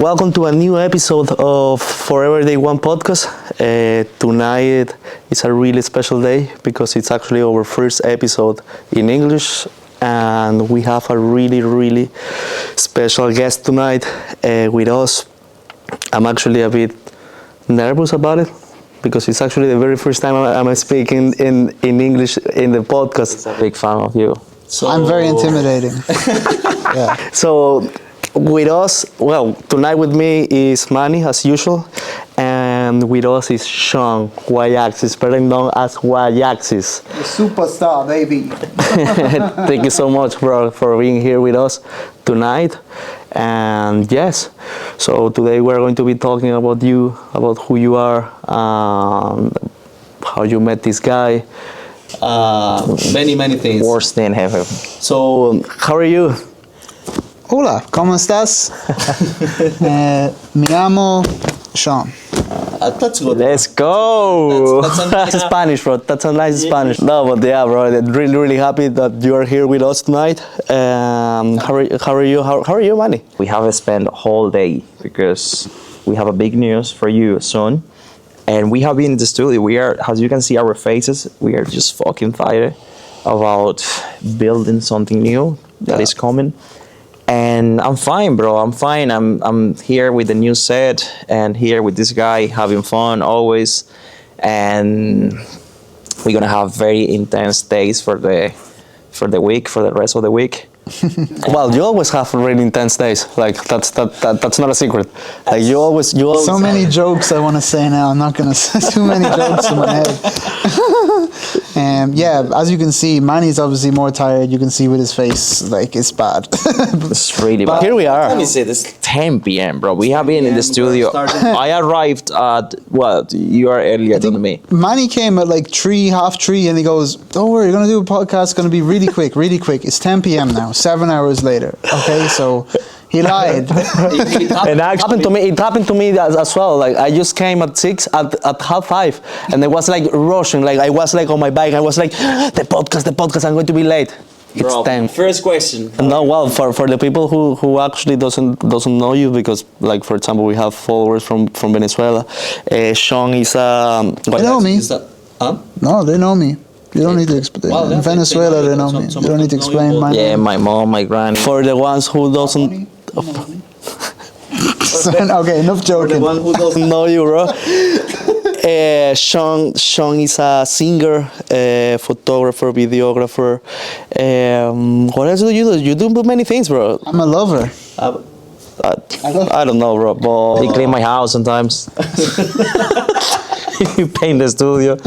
Welcome to a new episode of Forever Day One podcast. Tonight is a really special day because it's actually our first episode in English, and we have a really special guest tonight with us. I'm actually a bit nervous about it because it's actually the very first time I'm speaking in English in the podcast. I'm a big fan of you. So I'm very intimidating. Yeah. So with us, well, tonight with me is Manny as usual, and with us is Sean Y-Axis, better known as Y-Axis. The superstar, baby. Thank you so much, bro, for being here with us tonight. And yes, so today we're going to be talking about you, about who you are, how you met this guy, many things. Worst thing ever. So, how are you? Hola, ¿cómo estás? Me llamo Sean. That's good. Let's go. That's a nice Spanish, bro. That's a nice Spanish. No, but yeah, bro. I'm really happy that you are here with us tonight. How are you? How are you, Manny? We have spent a whole day because we have a big news for you soon. And we have been in the studio. We are, as you can see our faces, we are just fucking fired about building something new that is coming. And I'm fine, bro. I'm fine. I'm here with the new set and here with this guy having fun always. And we're gonna have very intense days for the week, for the rest of the week. Well, you always have really intense days. Like that's not a secret. Like you always. So many jokes I want to say now. I'm not gonna say too many jokes in my head. Yeah, as you can see, Manny's obviously more tired. You can see with his face, like it's bad. It's really bad. Here we are. Let me say this: 10 p.m., bro. We have been in the studio. I arrived at you are earlier than me. Manny came at like 3:30, and he goes, "Don't worry, you're gonna do a podcast. It's gonna be really quick. It's 10 p.m. now. 7 hours later." Okay, so he lied. It happened to me as well. Like I just came at 6 at 5:30, and I was like rushing. Like I was like on my bike. I was like, the podcast. I'm going to be late. It's Bro, 10. First question. No, well, for the people who actually doesn't know you, because like for example we have followers from Venezuela. Sean is They know me. Huh? No, they know me. You don't need to explain. Well, in Venezuela, they know me. You don't need to explain my Yeah, name. my mom, my granny. For the ones who doesn't. Okay, enough joking. The one who doesn't know you, bro. Sean is a singer, photographer, videographer. What else do? You do many things, bro. I'm a lover. I don't know, bro. But He clean my house sometimes. He paint the studio.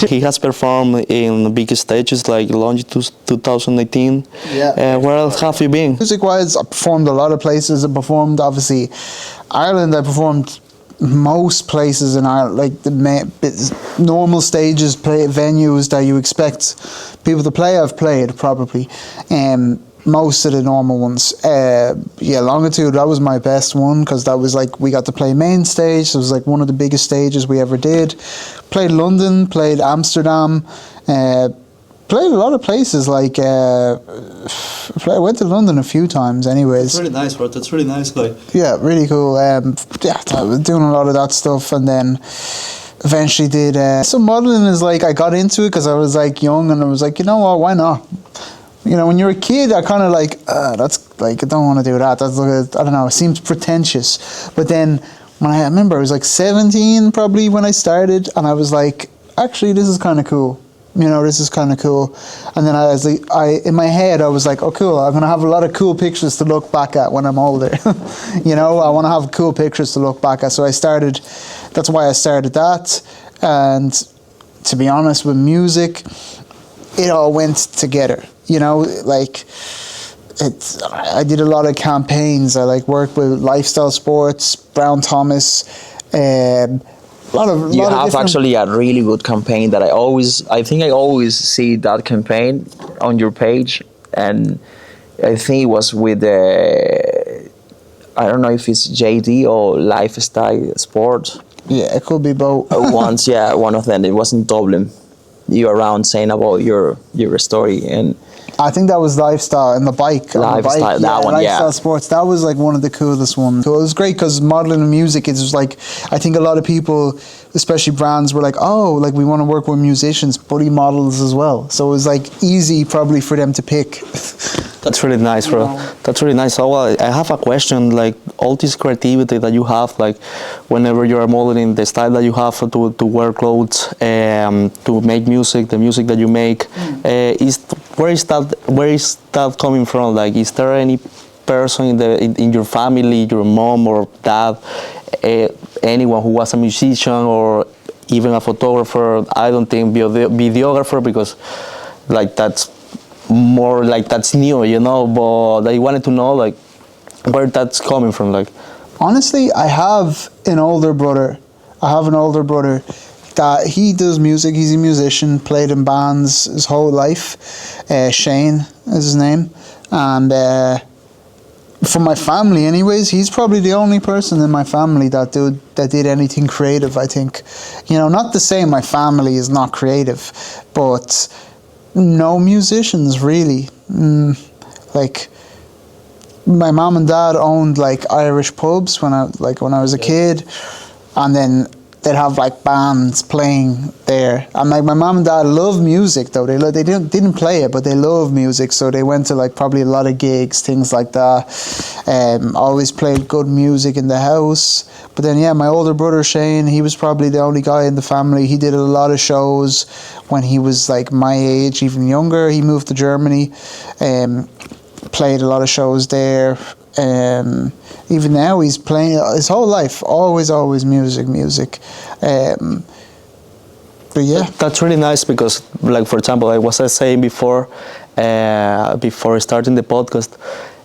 he has performed in big stages like Longitude 2018. Yeah. Where else have you been? Music-wise, I performed a lot of places. I performed, obviously, Ireland. I performed most places in Ireland, like the normal stages, venues that you expect people to play. I've played probably, most of the normal ones. Yeah, Longitude, that was my best one because that was like we got to play main stage. So it was like one of the biggest stages we ever did. Played London, played Amsterdam. Played a lot of places, like I went to London a few times anyways. That's really nice, bro. That's really nice, like. Yeah, really cool. Yeah, I was doing a lot of that stuff, and then eventually did some modeling. Is like I got into it because I was like young, and I was like, you know what, why not? You know, when you're a kid, I kind of like, that's like, I don't want to do that. That's like, I don't know, it seems pretentious. But then when I remember I was like 17 probably when I started, and I was like, actually, this is kind of cool. You know, this is kind of cool. And then I was like, in my head, I was like, oh, cool, I'm going to have a lot of cool pictures to look back at when I'm older. You know, I want to have cool pictures to look back at. So that's why I started that. And to be honest, with music, it all went together. You know, like, I did a lot of campaigns. I like worked with Lifestyle Sports, Brown Thomas, You have actually a really good campaign that I think I always see that campaign on your page, and I think it was with I don't know if it's JD or Lifestyle Sport. Yeah, it could be both. Once, yeah, one of them. It was in Dublin. you around saying about your story. And I think that was Lifestyle and the bike. Lifestyle, that one, Lifestyle Sports. That was like one of the coolest ones. So it was great because modeling and music is like, I think a lot of people, especially brands, were like, oh, like we want to work with musicians, but he models as well. So it was like easy probably for them to pick. That's really nice, bro. That's really nice. So I have a question, like all this creativity that you have, like whenever you are modeling, the style that you have to wear clothes, to make music, the music that you make, where is that coming from? Like, is there any person in your family, your mom or dad, anyone who was a musician or even a photographer? I don't think videographer, because like that's more like that's new, you know, but I wanted to know like where that's coming from. Like, honestly, I have an older brother that he does music. He's a musician, played in bands his whole life. Shane is his name. And from my family anyways, he's probably the only person in my family that did anything creative, I think. You know, not to say my family is not creative, but no musicians really. Like my mom and dad owned like Irish pubs when I was a kid, and then they'd have like bands playing there. And like my mom and dad love music though. They didn't play it, but they love music. So they went to like probably a lot of gigs, things like that. Always played good music in the house. But then yeah, my older brother Shane, he was probably the only guy in the family. He did a lot of shows when he was like my age, even younger. He moved to Germany, played a lot of shows there. Even now he's playing his whole life, always music. But yeah, that's really nice because, like, for example, I was saying before starting the podcast,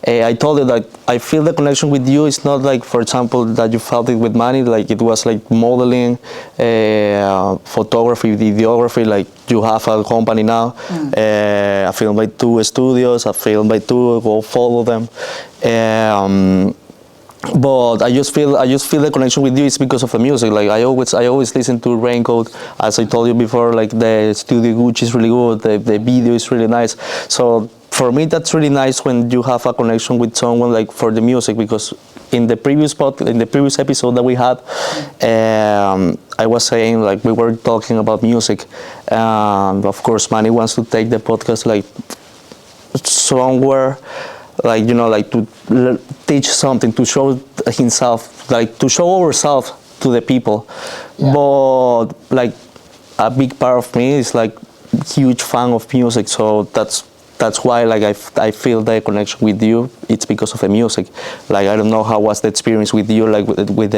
I told you that I feel the connection with you is not like, for example, that you felt it with Manny, like it was like modeling, photography, videography, like you have a company now, AFilmByTwoStudios, AFilmByTwo, go follow them. But I just feel the connection with you is because of the music. Like I always listen to Raincoat, as I told you before. Like the Studio Gucci is really good. The video is really nice. So for me, that's really nice when you have a connection with someone like for the music. Because in the previous episode that we had, I was saying like we were talking about music, and of course, Manny wants to take the podcast like somewhere. Like, you know, like to teach something, to show himself, like to show ourselves to the people. Yeah. But like a big part of me is like huge fan of music, so that's why like I feel the connection with you. It's because of the music. Like I don't know how was the experience with you, like with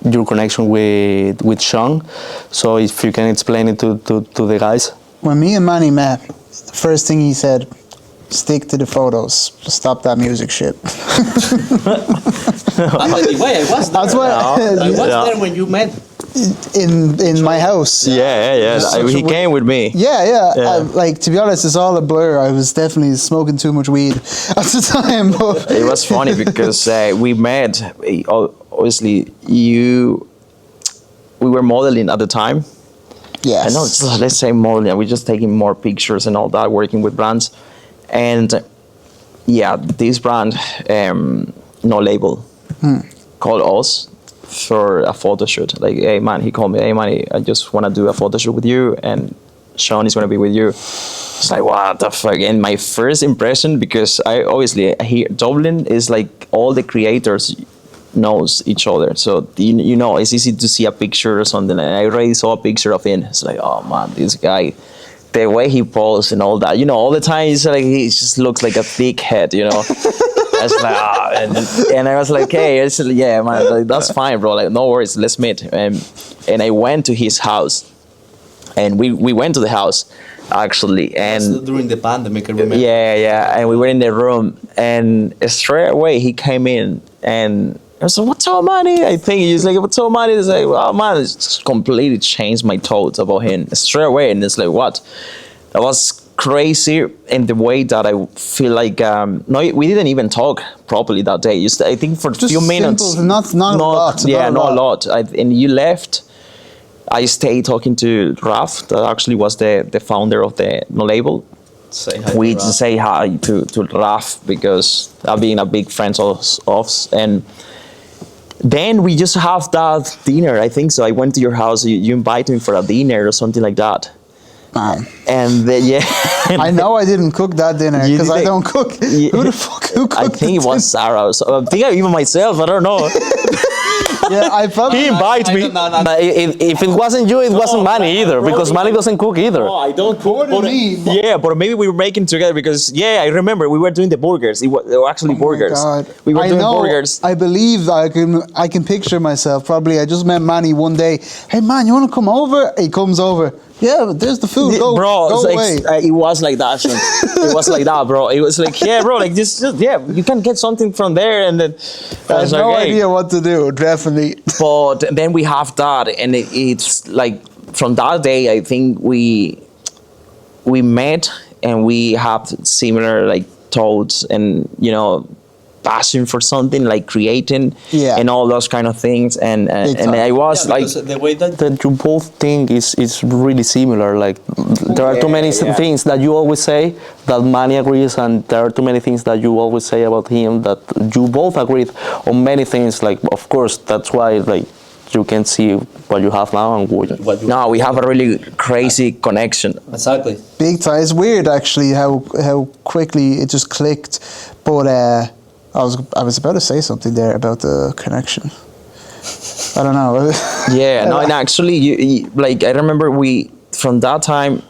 your connection with Sean. So if you can explain it to the guys. When me and Manny met, the first thing he said, stick to the photos. Stop that music shit. By the way, I was there. That's why I was there when you met. In my house. Yeah. He came with me. Yeah. Like, to be honest, it's all a blur. I was definitely smoking too much weed at the time. But it was funny because we met. Obviously, we were modeling at the time. Yes. I know. Let's say modeling. We're just taking more pictures and all that, working with brands. And yeah, this brand, no label, called us for a photo shoot. Like, hey man, he called me, hey man, I just want to do a photo shoot with you, and Sean is going to be with you. It's like, what the fuck? And my first impression, because I obviously here Dublin is like all the creators knows each other, so you know it's easy to see a picture or something. And I already saw a picture of him. It's like, oh man, this guy. The way he poses and all that, you know, all the time he's like, he just looks like a thick head, you know. I was like, and I was like, hey, yeah, man, like, that's fine, bro. Like, no worries, let's meet. And I went to his house, and we went to the house actually, and during the pandemic, I remember. Yeah, and we were in the room, and straight away he came in, and I was like, what's up, Manny? I think he's like, what's up, Manny? It's like, oh, man, it's just completely changed my thoughts about him straight away. And it's like, what? That was crazy in the way that I feel like, no, we didn't even talk properly that day. I think for a few minutes. Not a lot. Yeah, not a lot. And you left. I stayed talking to Raf, that actually was the founder of the label. We just say hi to Raf because I've been a big friend of us. And then we just have that dinner, I think so. I went to your house, you invited me for a dinner or something like that. Man. And then, yeah. I know I didn't cook that dinner You because I did- don't cook. Yeah. Who cooked I think it the was Sarah. So I think even myself, I don't know. Yeah, I probably. He invited me. No. But if it wasn't you, it wasn't Manny either, because Manny doesn't cook either. No, I don't cook. What do you mean? Yeah, but maybe we were making together because, yeah, I remember we were doing the burgers. They were actually burgers. God. We were I doing know, burgers. I believe I can picture myself. Probably I just met Manny one day. Hey man, you want to come over? He comes over. Yeah, but there's the food. Go, bro, go it's away. like, it was like that. Sean. It was like that, bro. It was like, yeah, bro, like just yeah, you can get something from there, and then I have was no like, hey. idea what to do. Definitely. But then we have that, and it's like from that day, I think we met and we have similar like thoughts and passion for something like creating and all those kind of things, and I was like the way That you both think is really similar. Like there are too many things that you always say that Manny agrees, and there are too many things that you always say about him that you both agreed on many things. Like of course that's why like you can see what you have now and what you no, we have a really crazy connection. exactly. Big time. It's weird actually how quickly it just clicked. But I was about to say something there about the connection. I don't know. Yeah, no, and actually, you like I remember from that time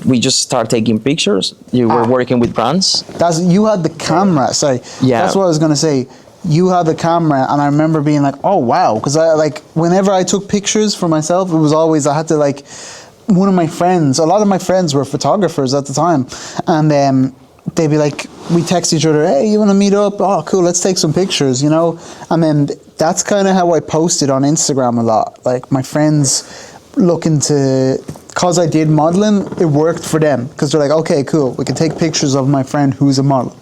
we just started taking pictures. You were working with brands. You had the camera. Sorry. Yeah. That's what I was gonna say. You had the camera, and I remember being like, "Oh wow!" Because whenever I took pictures for myself, it was always I had to like. One of my friends. A lot of my friends were photographers at the time, and they'd be like, we text each other, hey, you want to meet up? Oh, cool, let's take some pictures, And then that's kind of how I posted on Instagram a lot. Like my friends looking to, because I did modeling, it worked for them. Because they're like, okay, cool, we can take pictures of my friend who's a model.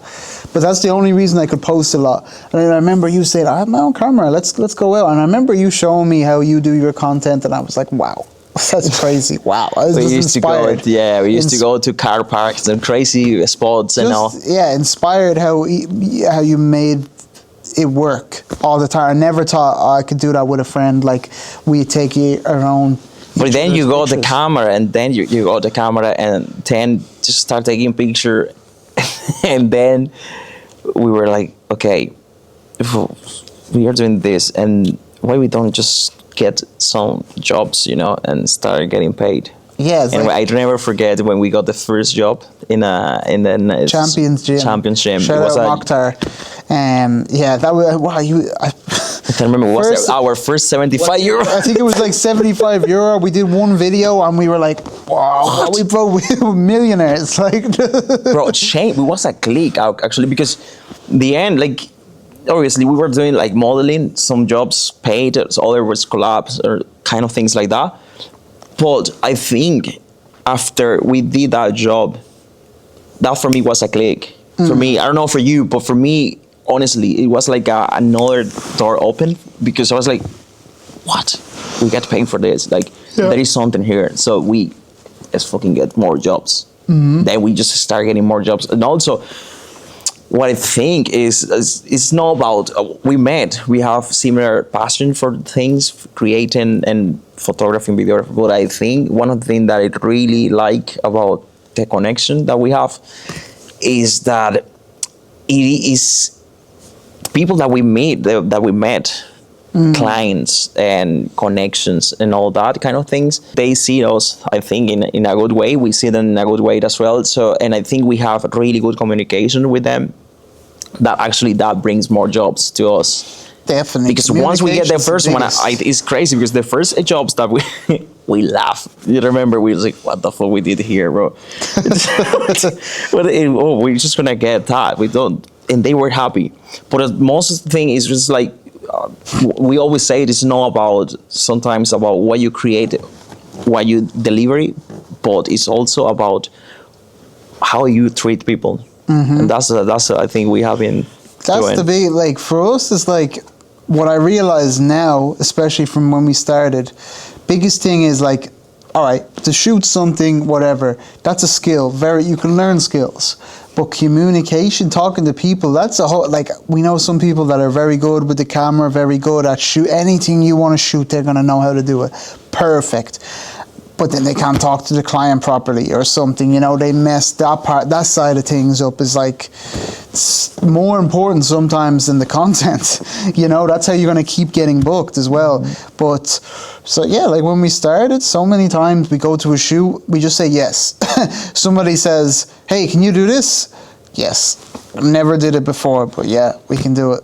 But that's the only reason I could post a lot. And I remember you saying, I have my own camera, let's go out. And I remember you showing me how you do your content, and I was like, wow. That's crazy! Wow, I was just inspired. We used to go to car parks and crazy spots and all. Yeah, inspired how you made it work all the time. I never thought I could do that with a friend. Like we take our own. But then you got the pictures. camera, and then you got the camera, and then just start taking picture, and then we were like, okay, if we are doing this, and why we don't just get some jobs, and start getting paid. Yeah, and I never forget when we got the first job in the Champions Gym. Champions Gym. Shout out Mokhtar. Yeah, that was wow. I can't remember. What was our first 75 euro? I think it was like 75 euro. We did one video and we were like, wow, we were millionaires. Like, bro, it was a click actually, because the end, like, obviously we were doing like modeling, some jobs paid, so other was collabs or kind of things like that. But I think after we did that job, that for me was a click. For me, I don't know for you, but for me, honestly, it was like another door open, because I was like, what? We get paid for this. Like, there is something here. So let's fucking get more jobs. Then we just start getting more jobs. And also, what I think is it's not about we have similar passion for things, creating and photographing, video. But I think one of the things that I really like about the connection that we have is that it is people that we meet, clients and connections and all that kind of things. They see us, I think, in a good way. We see them in a good way as well. So, and I think we have really good communication with them. That brings more jobs to us. Definitely. Because once we get the first one, it's crazy, because the first jobs that we laugh. You remember, we was like, what the fuck we did here, bro? We're just gonna get that. We don't, and they were happy. But most of the thing is just like, we always say, it is not sometimes about what you create, what you deliver, but it's also about how you treat people. And that's I think we have been doing. The big, like, for us, is like what I realize now, especially from when we started biggest thing is like, all right, to shoot something, whatever, that's a skill. You can learn skills. But communication, talking to people, that's a whole, like, we know some people that are very good with the camera, very good at anything you want to shoot, they're going to know how to do it. Perfect. But then they can't talk to the client properly or something, you know, they mess that side of things up is like, it's more important sometimes than the content, you know, that's how you're going to keep getting booked as well. But, so yeah, like when we started, so many times we go to a shoot, we just say yes. Somebody says, hey, can you do this? Yes. Never did it before, but yeah, we can do it.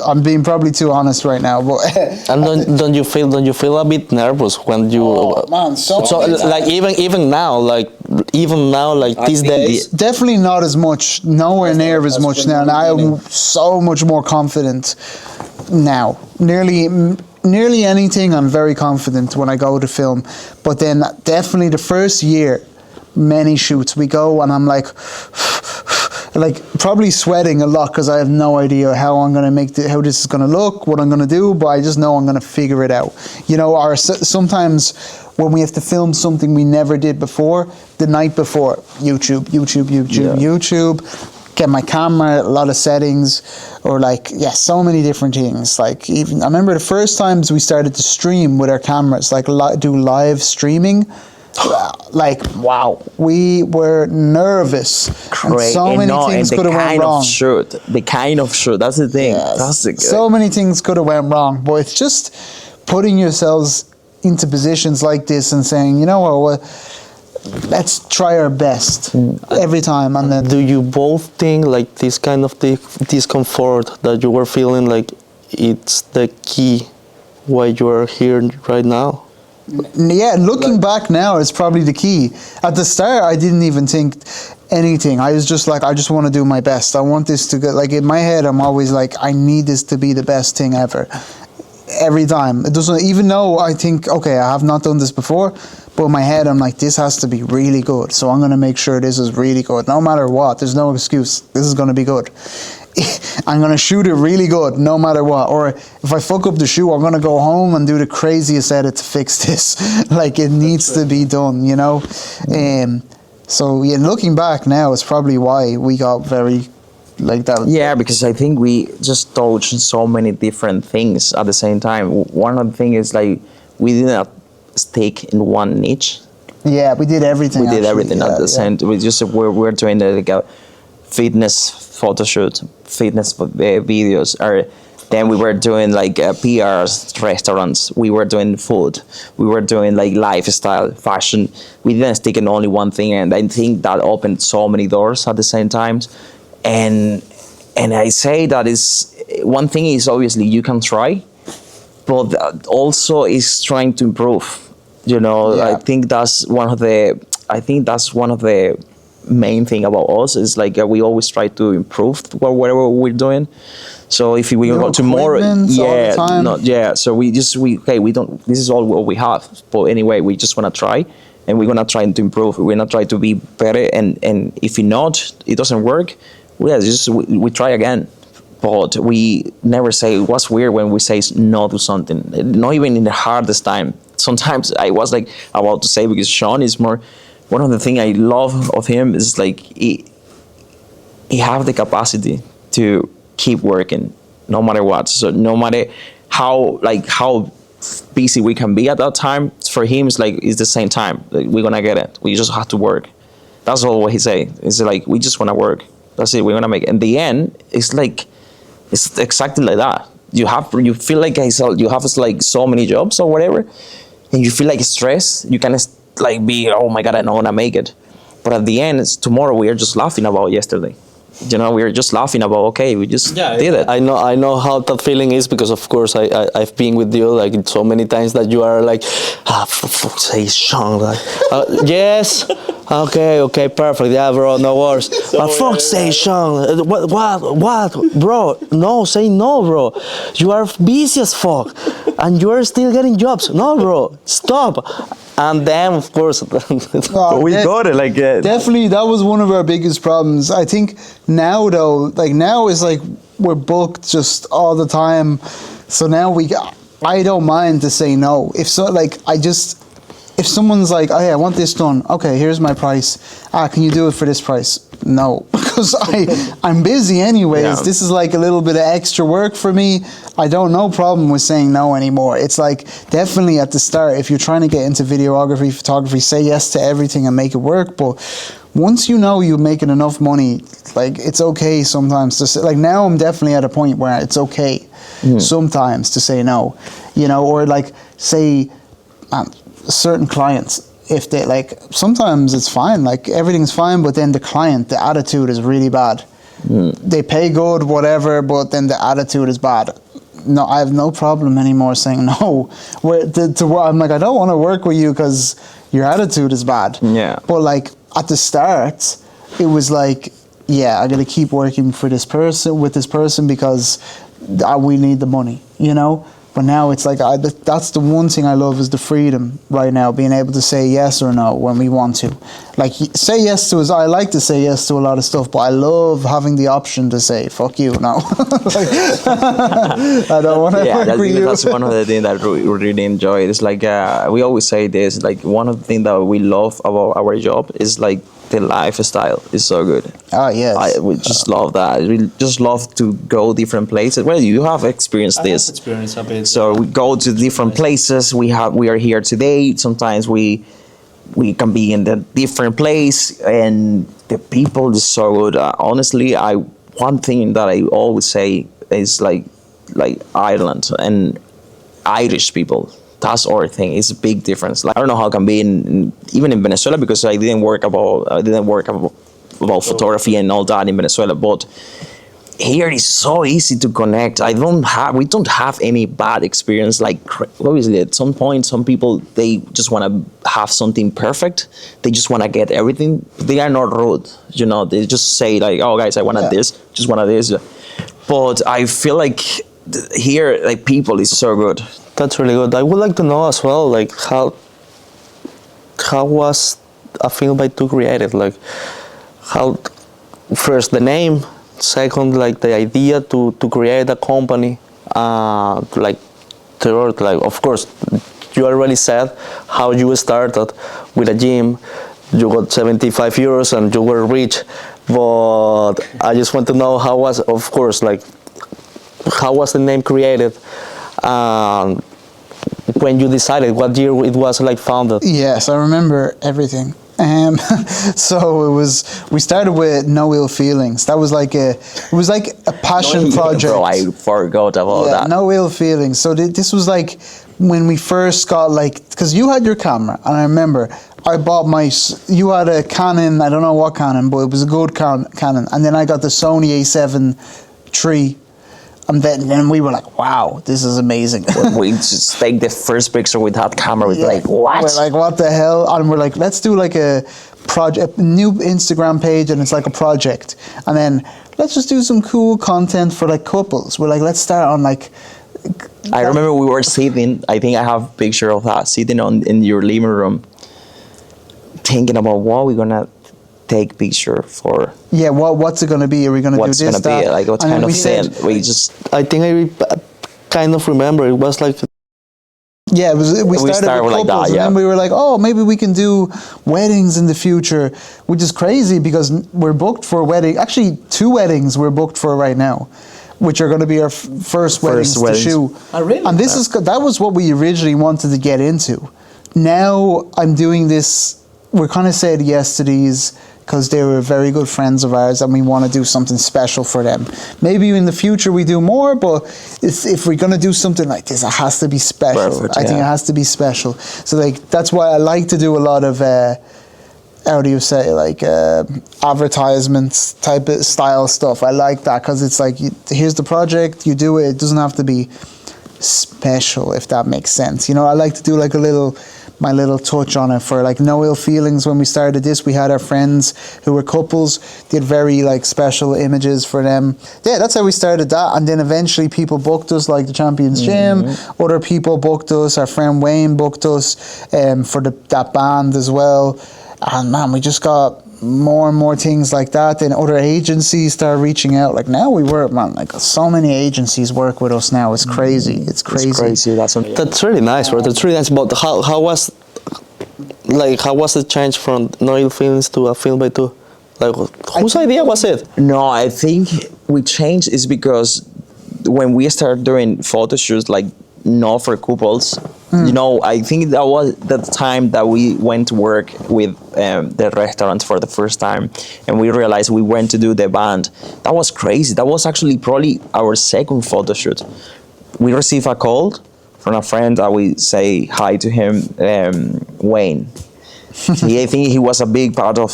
I'm being probably too honest right now, but and don't you feel a bit nervous when you? Oh, man, so like even now, these days. Definitely not as much, nowhere near as much now. And I am so much more confident now. Nearly anything, I'm very confident when I go to film. But then definitely the first year, many shoots we go, and I'm like probably sweating a lot because I have no idea how I'm going to how this is going to look, what I'm going to do, but I just know I'm going to figure it out. You know, sometimes when we have to film something we never did before, the night before, YouTube, get my camera, a lot of settings, or so many different things. Like even, I remember the first times we started to stream with our cameras, do live streaming. Like, wow, we were nervous. And so many things could have went wrong. The kind of shoot, that's the thing. Yes. That's the good. So many things could have went wrong, but it's just putting yourselves into positions like this and saying, you know what, let's try our best every time. And then, do you both think like this kind of discomfort that you were feeling, like it's the key why you are here right now? Yeah, looking back now, it's probably the key. At the start, I didn't even think anything. I was just like, I just want to do my best. I want this to go, like in my head, I'm always like, I need this to be the best thing ever. Every time. It doesn't, even though I think, okay, I have not done this before, but in my head, I'm like, this has to be really good. So I'm going to make sure this is really good. No matter what, there's no excuse. This is going to be good. I'm going to shoot it really good no matter what. Or if I fuck up the shoot, I'm going to go home and do the craziest edit to fix this. Like it needs to be done, you know. So yeah, looking back now, it's probably why we got very like that. Yeah, because I think we just touched so many different things at the same time. One of the things is like we did not stick in one niche. Yeah, we did everything. We did everything at the same. We just we're doing like a fitness photo shoot, fitness videos, or then we were doing like PRs, restaurants, we were doing food, we were doing like lifestyle, fashion. We didn't stick in only one thing, and I think that opened so many doors at the same time. And I say that is one thing is obviously you can try, but also is trying to improve. You know, Yeah. I think that's one of the main thing about us is like we always try to improve whatever we're doing. So if we go tomorrow, all the time. So we don't. This is all what we have. But anyway, we just wanna try, and we're gonna try to improve. We're gonna try to be better, and if it doesn't work, we try again. But we never say. What's weird when we say no to something, not even in the hardest time. Sometimes I was like about to say, because Sean is more. One of the things I love of him is like he have the capacity to keep working no matter what. So no matter how busy we can be at that time, for him it's the same time. Like, we're gonna get it. We just have to work. That's all what he say. It's like we just wanna work. That's it. We're gonna make it. In the end, it's exactly like that. You feel like you have like so many jobs or whatever, and you feel like stress. You can like be, oh my God, I don't want to make it. But at the end, it's tomorrow. We are just laughing about yesterday. You know, we are just laughing about, okay, we just did it. I know how that feeling is, because of course I've been with you like so many times that you are like, for fuck's sake, Sean, like, yes, okay, perfect, yeah, bro, no worries. But fuck's sake, Sean, what, bro? No, say no, bro. You are busy as fuck, and you are still getting jobs. No, bro, stop. And then, of course, we got it. Like definitely, that was one of our biggest problems. I think now, though, like now is like we're booked just all the time. So now I don't mind to say no. If so, like if someone's like, oh, hey, I want this done. Okay, here's my price. Can you do it for this price? No, because I'm busy anyways. Yeah. This is like a little bit of extra work for me. I don't no problem with saying no anymore. It's like definitely at the start, if you're trying to get into videography, photography, say yes to everything and make it work. But once you know you're making enough money, like it's okay sometimes to say, like now I'm definitely at a point where it's okay sometimes to say no, you know, or like say certain clients, if they like, sometimes it's fine, like everything's fine, but then the client, the attitude is really bad. They pay good, whatever, but then the attitude is bad. No, I have no problem anymore saying no. I'm like, I don't want to work with you because your attitude is bad. Yeah. But like at the start, it was like, yeah, I got to keep working for this person, with this person because we need the money, you know? But now it's like, that's the one thing I love is the freedom right now, being able to say yes or no when we want to. Like, say yes to us. I like to say yes to a lot of stuff, but I love having the option to say, fuck you, no. Like, I don't want to work with you. That's one of the things that we really enjoy. It's like, we always say this, like one of the things that we love about our job is like, the lifestyle is so good. Oh yes, we just love that. We just love to go different places. Well, you have experienced this. Experience a bit. So we go to different places. We are here today. Sometimes we can be in the different place, and the people is so good. Honestly, one thing that I always say is like Ireland and Irish people. That's our thing. It's a big difference. Like I don't know how it can be even in Venezuela because I didn't work about photography and all that in Venezuela. But here it's so easy to connect. We don't have any bad experience. Like obviously at some point, some people they just want to have something perfect. They just want to get everything. They are not rude. You know, they just say like, "Oh guys, I wanted this. Just wanted this." But I feel like here, like people is so good. That's really good. I would like to know as well, like how was AFilmByTwo created? Like how first the name, second like the idea to create a company, like third, like of course you already said how you started with a gym. You got 75 euros and you were rich, but I just want to know how was, of course, like how was the name created? When you decided what year it was like founded? Yes, I remember everything. So we started with No Ill Feelings. That was like it was like a passion project. Bro, I forgot about that. No Ill Feelings. So this was like when we first got like, because you had your camera, and I remember I bought you had a Canon, I don't know what Canon, but it was a good Canon, and then I got the Sony A7 III. And then we were like, wow, this is amazing. We just take the first picture with that camera. We're like, what? We're like, what the hell? And we're like, let's do like a project, a new Instagram page, and it's like a project. And then let's just do some cool content for like couples. We're like, let's start on like. I remember we were sitting. I think I have a picture of that sitting in your living room, thinking about what we're gonna take picture for. Yeah, what's it gonna be? Are we gonna do this? What's gonna be like? What kind of thing? We just. I think I kind of remember it was like. Yeah, it was. We started with like couples, that, yeah. and then we were like, oh, maybe we can do weddings in the future, which is crazy because we're booked for a wedding. Actually, 2 weddings we're booked for right now, which are going to be our first weddings to shoot. Oh, really? And that was what we originally wanted to get into. Now I'm doing this. We're kind of said yes to these because they were very good friends of ours and we want to do something special for them. Maybe in the future we do more, but if we're going to do something like this, it has to be special. Perfect, I think it has to be special. So like that's why I like to do a lot of, how do you say, like advertisements type of style stuff. I like that because it's like, here's the project, you do it. It doesn't have to be special, if that makes sense. You know, I like to do like my little touch on it for like No Ill Feelings. When we started this, we had our friends who were couples, did very like special images for them. Yeah, that's how we started that. And then eventually people booked us, like the Champions Gym. Other people booked us. Our friend Wayne booked us for that band as well. And man, we just got more and more things like that. Then other agencies start reaching out. Like now we work, man, like so many agencies work with us now. It's crazy. It's crazy. It's crazy. That's really nice, bro. That's really nice. But how was the change from Noel Films to A Film by Two? Like, whose idea was it? No, I think we changed is because when we started doing photo shoots, like not for couples, you know, I think that was the time that we went to work with the restaurants for the first time, and we realized we went to do the band. That was crazy. That was actually probably our second photo shoot. We received a call from a friend that we say hi to him, Wayne. I think he was a big part of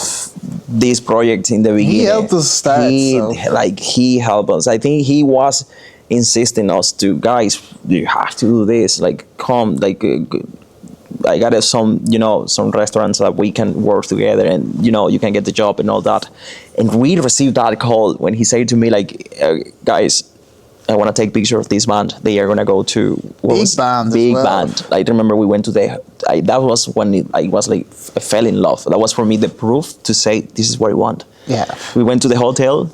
this project in the beginning. He helped us start. He helped us. I think he was insisting us to, guys, you have to do this. Like, come, like, I got some restaurants that we can work together, and you can get the job and all that. And we received that call when he said to me, like, guys, I want to take picture of this band. They are gonna go to big band. I remember we went to that was when I was like, I fell in love. That was for me the proof to say this is what I want. Yeah. We went to the hotel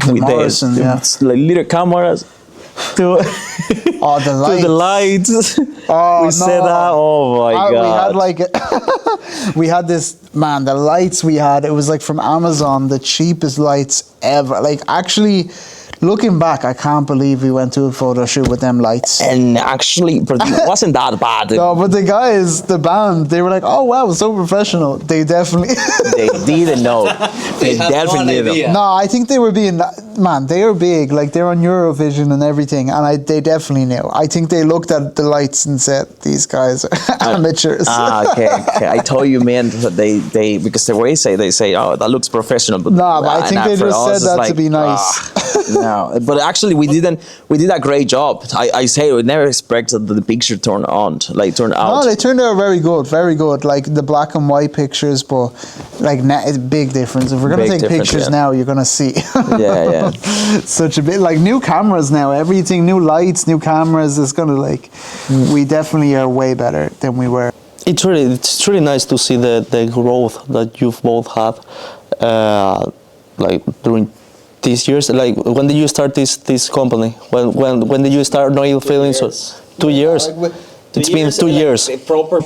with Morrison, the little cameras to the lights. to the lights. Oh, we set that. Oh my god. We had like we had this, man, the lights we had, it was like from Amazon, the cheapest lights ever. Like, actually, looking back, I can't believe we went to a photo shoot with them lights. And actually, it wasn't that bad. No, but the guys, the band, they were like, oh wow, so professional. They definitely They didn't know. They had definitely no didn't. idea. No, I think they were being, man, they were big. Like, they're on Eurovision and everything, and they definitely knew. I think they looked at the lights and said, these guys are amateurs. Okay. I told you, man, that they because the way they say, oh, that looks professional. But No, but I think they just said that to be nice. No, but actually we did a great job. I say we never expected that the picture turned out. No, they turned out very good, very good. Like the black and white pictures, but like it's a big difference. If we're gonna Big take difference, pictures yeah. now, you're gonna see. Yeah. Such a bit, like new cameras now. Everything, new lights, new cameras. It's gonna like, we definitely are way better than we were. It's really nice to see the growth that you've both had, like during these years. Like, when did you start this company? When did you start Noel Films? 2 years. It's been 2 years. Proper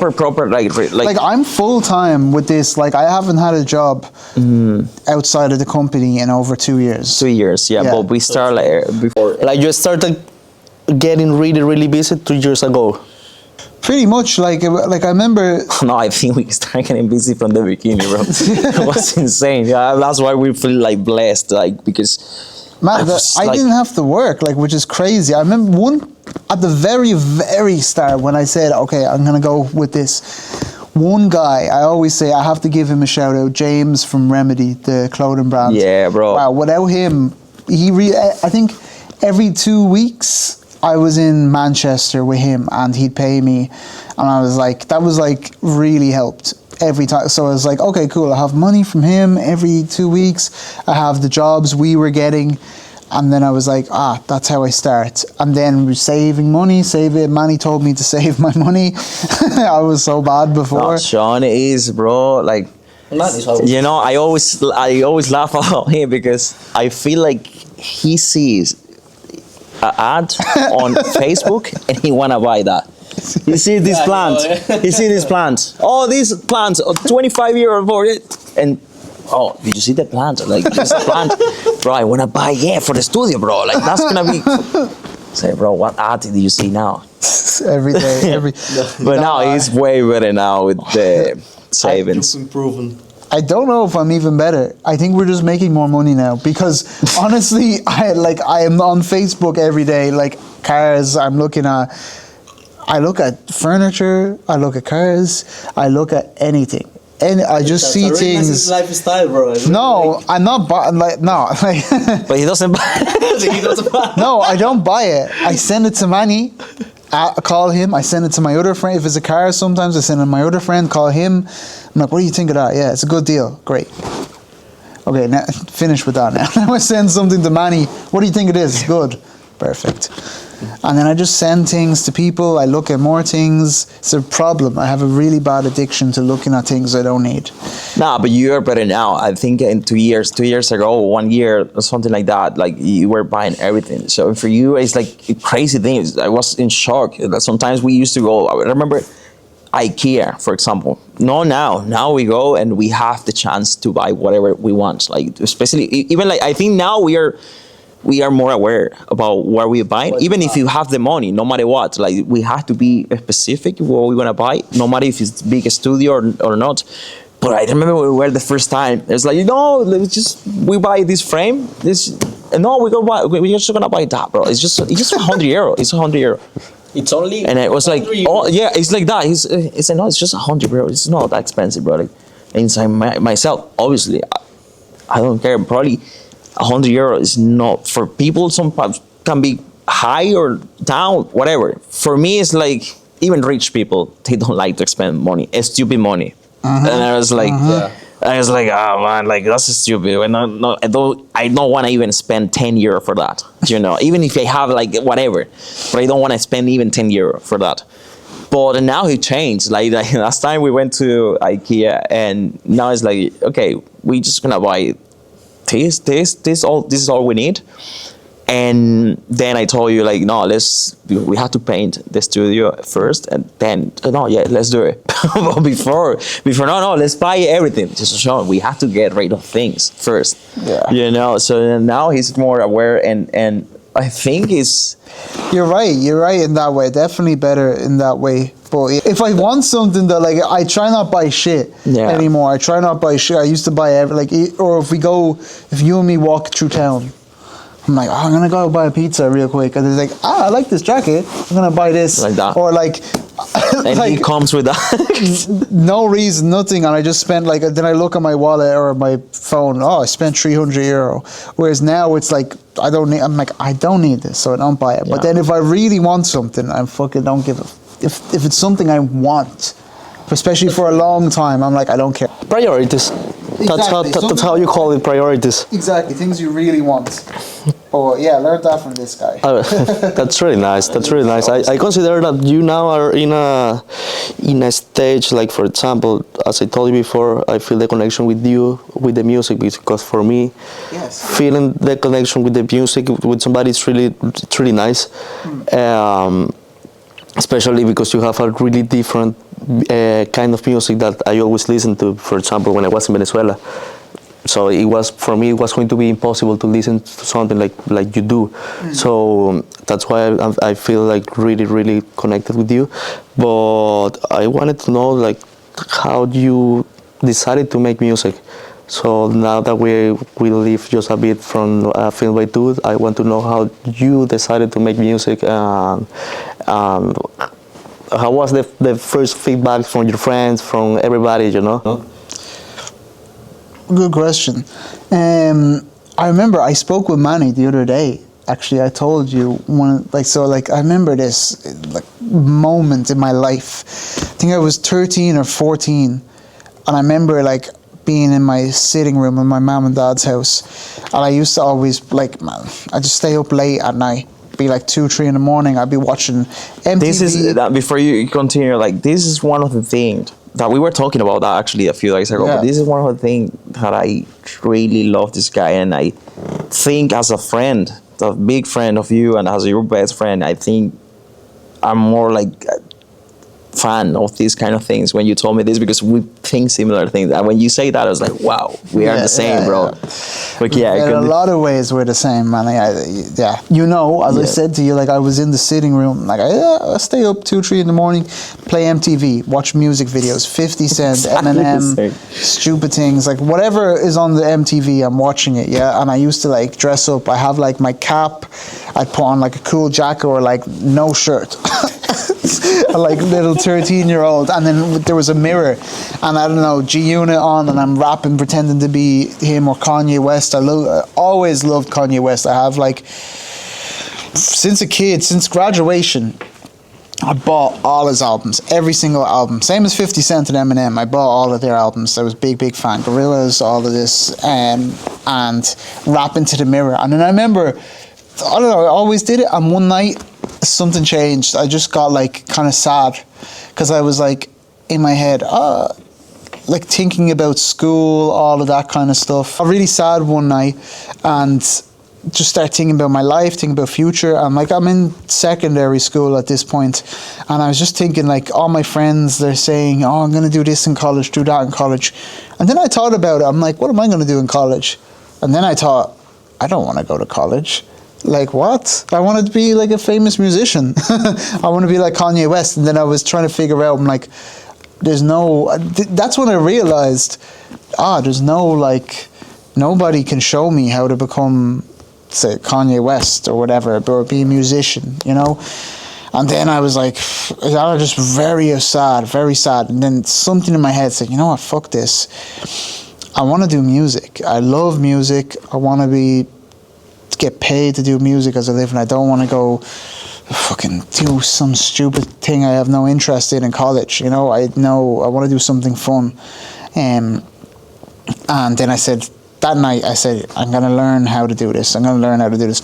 Like I'm full time with this. Like, I haven't had a job outside of the company in over 2 years. 2 years. Yeah, Yeah. but we started before. Like, you started getting really busy 2 years ago. Pretty much. Like I remember. No, I think we started getting busy from the beginning, bro. It was insane. Yeah, that's why we feel like blessed, like, because Man, I didn't have to work, like, which is crazy. I remember at the very, very start when I said, okay, I'm going to go with this. One guy, I always say, I have to give him a shout out, James from Remedy, the clothing brand. Yeah, bro. Wow, without him, I think every 2 weeks I was in Manchester with him and he'd pay me. And I was like, that was like really helped. Every time. So I was like, okay, cool. I have money from him every 2 weeks. I have the jobs we were getting. And then I was like, that's how I start. And then we're saving money, Manny told me to save my money. I was so bad before. No, Sean is, bro, like, I always laugh about him because I feel like he sees an ad on Facebook and he wanna buy that. You see this plant. You see this plant. Oh, these plants, 25-year-old for it. And did you see that plant? Like, this plant, bro. I wanna buy for the studio, bro. Like, that's gonna be. Say, bro, what art did you see now? Every day, But now he's way better now with the savings. Improving. I don't know if I'm even better. I think we're just making more money now because honestly, I am on Facebook every day. Like cars, I look at furniture, I look at cars, I look at anything. And I just see things. Nice lifestyle, bro. No, I'm not buying. But he doesn't buy. No, I don't buy it. I send it to Manny. I call him. I send it to my other friend. If it's a car, sometimes I send it to my other friend. Call him. I'm like, what do you think of that? Yeah, it's a good deal. Great. Okay, now finish with that. Now I send something to Manny. What do you think it is? Good. Perfect. And then I just send things to people. I look at more things. It's a problem. I have a really bad addiction to looking at things I don't need. Nah, but you're better now. I think in 2 years ago, 1 year, or something like that, like you were buying everything. So for you, it's like a crazy thing. I was in shock. Sometimes we used to go, I remember IKEA, for example. No, now we go and we have the chance to buy whatever we want. Like, especially, even like, I think now we are more aware about what we're buying, even if you have the money, no matter what. Like, we have to be specific what we're gonna buy, no matter if it's big studio or not. But I remember we were the first time. It's like, we buy this frame. We're just gonna buy that, bro. It's just 100 euro. It's 100 euro. It's only. And it was like, oh yeah, it's like that. It's like, no, it's just 100, bro. It's not that expensive, bro. Like, inside myself, obviously, I don't care. Probably 100 euro is not for people. Sometimes can be high or down, whatever. For me, it's like even rich people, they don't like to spend money. It's stupid money. And I was like, oh man, like that's stupid. And I don't want to even spend 10 euro for that. Even if I have like whatever, but I don't want to spend even 10 euro for that. But now it changed. Like last time we went to IKEA, and now it's like, okay, we just gonna buy this is all we need. And then I told you, like, no, we have to paint the studio first, and then, let's do it. But before, no, let's buy everything. Just show we have to get rid of things first. Yeah. So now he's more aware, and I think You're right in that way. Definitely better in that way. But if I want something that, like, I try not buy shit anymore. I try not buy shit. I used to buy or if you and me walk through town, I'm like, I'm gonna go buy a pizza real quick, and it's like, I like this jacket, I'm gonna buy this, like that, or like, and like, he comes with that, no reason, nothing, and I just spent then I look at my wallet or my phone, I spent 300 euro, whereas now it's like, I don't need this, so I don't buy it. But then if I really want something, I fucking don't give a, if it's something I want, especially for a long time, I'm like, I don't care. Priorities. Exactly. That's how you call it, priorities. Exactly, things you really want. But yeah, learned that from this guy. That's really nice. That's really nice. I consider that you now are in a stage, like, for example, as I told you before, I feel the connection with you, with the music, because for me, feeling the connection with the music with somebody is really nice. Especially because you have a really different kind of music that I always listen to, for example, when I was in Venezuela. So for me, it was going to be impossible to listen to something like you do. So that's why I feel like really connected with you. But I wanted to know, like, how you decided to make music. So now that we leave just a bit from AFilmByTwo, I want to know how you decided to make music, and how was the first feedback from your friends, from everybody, Good question. I remember I spoke with Manny the other day. Actually, I told you I remember this moment in my life. I think I was 13 or 14, and I remember being in my sitting room in my mom and dad's house, and I used to always I just stay up late at night. Be 2, 3 in the morning. I'd be watching MTV. This is that before you continue. This is one of the things that we were talking about that actually a few days ago. But this is one of the things that I really love this guy, and I think as a friend, a big friend of you, and as your best friend, I think I'm more fan of these kind of things when you told me this, because we think similar things, and when you say that I was like, wow, we are the same, bro. Like, in a lot of ways we're the same, man. As I said to you, I was in the sitting room, I stay up 2, 3 in the morning, play MTV, watch music videos, 50 Cent, Eminem, stupid things, whatever is on the MTV, I'm watching it. And I used to dress up. I have my cap, I'd put on a cool jacket or no shirt. Little 13-year-old, and then there was a mirror, and I don't know, G-Unit on, and I'm rapping, pretending to be him or Kanye West. I always loved Kanye West. I have since a kid, since graduation, I bought all his albums, every single album. Same as 50 Cent and Eminem. I bought all of their albums. I was big fan. Gorillaz, all of this, and rap into the mirror. And then I remember, I don't know, I always did it. And one night, something changed. I just got like kind of sad because I was like in my head, like thinking about school, all of that kind of stuff. I was really sad one night and just start thinking about my life, thinking about future. I'm in secondary school at this point, and I was just thinking like all my friends, they're saying, oh, I'm going to do this in college, do that in college. And then I thought about it. I'm like, what am I going to do in college? And then I thought, I don't want to go to college. Like, what? I wanted to be like a famous musician. I want to be like Kanye West. And then I was trying to figure out, I'm like, there's no, that's when I realized, there's no, like, nobody can show me how to become, say, Kanye West or whatever, or be a musician, you know? And then I was like, I was just very sad. And then something in my head said, you know what, fuck this. I want to do music. I love music. I want to get paid to do music as a living. I don't want to go fucking do some stupid thing I have no interest in college. You know, I want to do something fun. And then I said, that night, I said, I'm going to learn how to do this.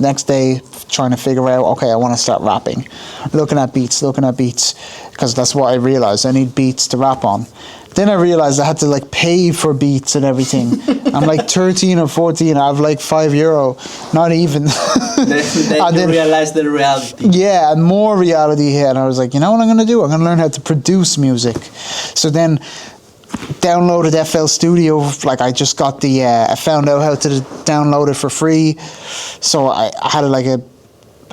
Next day, trying to figure out, okay, I want to start rapping. Looking at beats, because that's what I realized. I need beats to rap on. Then I realized I had to like pay for beats and everything. I'm like 13 or 14. I have like €5, not even. then you realized the reality. Yeah, and more reality here. And I was like, you know what I'm going to do? I'm going to learn how to produce music. So then downloaded FL Studio. Like I just got I found out how to download it for free. So I had like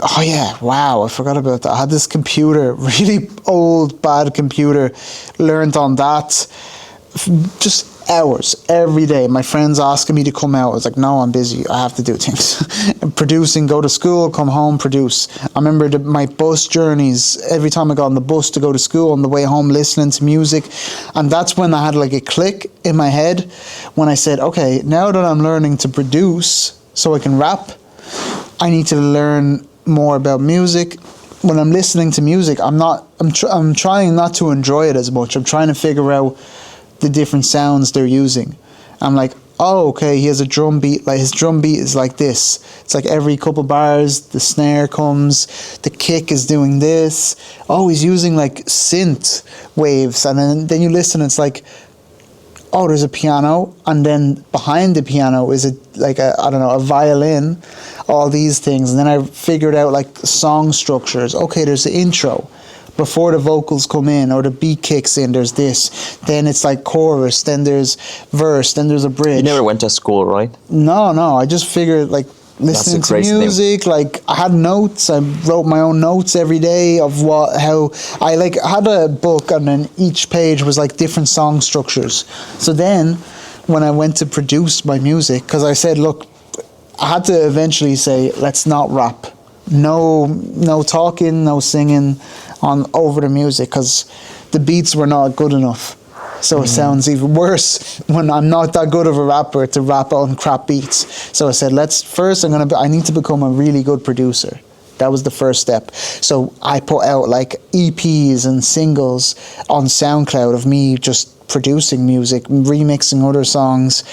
oh yeah, wow, I forgot about that. I had this computer, really old, bad computer, learned on that, just hours every day. My friends asking me to come out. I was like, no, I'm busy. I have to do things. Producing, go to school, come home, produce. I remember my bus journeys, every time I got on the bus to go to school, on the way home, listening to music. And that's when I had like a click in my head when I said, okay, now that I'm learning to produce so I can rap, I need to learn more about music. When I'm listening to music, I'm trying not to enjoy it as much. I'm trying to figure out the different sounds they're using. I'm like, oh, okay, he has a drum beat. Like his drum beat is like this. It's like every couple bars, the snare comes, the kick is doing this. Oh, he's using like synth waves. And then you listen, it's like, oh, there's a piano, and then behind the piano is a violin, all these things. And then I figured out like song structures. Okay, there's the intro. Before the vocals come in or the beat kicks in, there's this. Then it's like chorus, then there's verse, then there's a bridge. You never went to school, right? No, I just figured like listening to music, like I had notes. I wrote my own notes every day of how I had a book, and then each page was like different song structures. So then when I went to produce my music, because I said, look, I had to eventually say, let's not rap. No talking, no singing over the music, because the beats were not good enough. So it sounds even worse when I'm not that good of a rapper to rap on crap beats. So I said, I need to become a really good producer. That was the first step. So I put out like EPs and singles on SoundCloud of me just producing music, remixing other songs.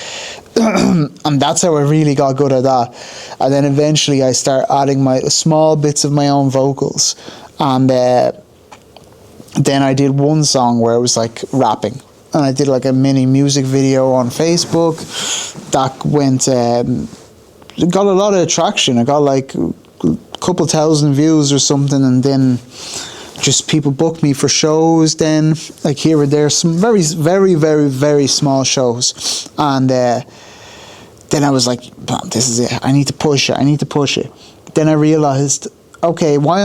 And that's how I really got good at that. And then eventually I start adding my small bits of my own vocals. And then I did one song where it was like rapping. And I did like a mini music video on Facebook. That went, it got a lot of traction. I got like a couple thousand views or something. And then just people booked me for shows then, like here or there, some very, very, very, very small shows. And then I was like, this is it. I need to push it. Then I realized, okay, why